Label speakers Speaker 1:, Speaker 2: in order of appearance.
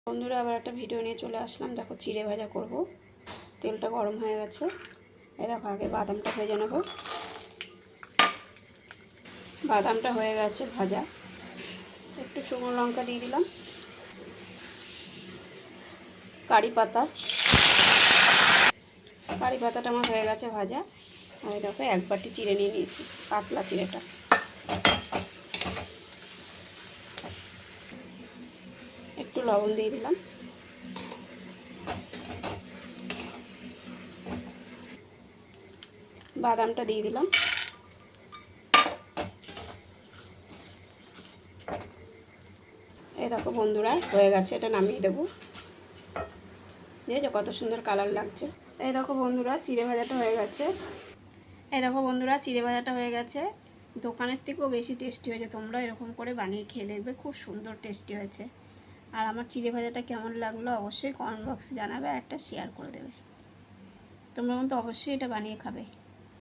Speaker 1: বন্ধুরা আবার একটা ভিডিও নিয়ে চলে আসলাম। দেখো চিড়ে ভাজা করব। তেলটা গরম হয়ে গেছে। এই দেখো আগে বাদামটা ভেজে নেব। বাদামটা হয়ে গেছে ভাজা। একটু শুকনো লঙ্কা দিয়ে দিলাম, কারি পাতাটা আমার হয়ে গেছে ভাজা। আর দেখো এক বাটি চিড়ে নিয়ে নিয়েছি, পাতলা চিড়েটা। একটু লবণ দিয়ে দিলাম, বাদামটা দিয়ে দিলাম। এই দেখো বন্ধুরা হয়ে গেছে, এটা নামিয়ে দেবো। দেখো কত সুন্দর কালার লাগছে। এই দেখো বন্ধুরা চিড়ে ভাজাটা হয়ে গেছে। দোকানের থেকেও বেশি টেস্টি হয়েছে। তোমরা এরকম করে বানিয়ে খেয়ে দেখবে, খুব সুন্দর টেস্টি হয়েছে। আর আমার চিড়ে ভাজাটা কেমন লাগলো অবশ্যই কমেন্ট বক্সে জানাবে আর একটা শেয়ার করে দেবে। তোমরা কিন্তু অবশ্যই এটা বানিয়ে খাবে।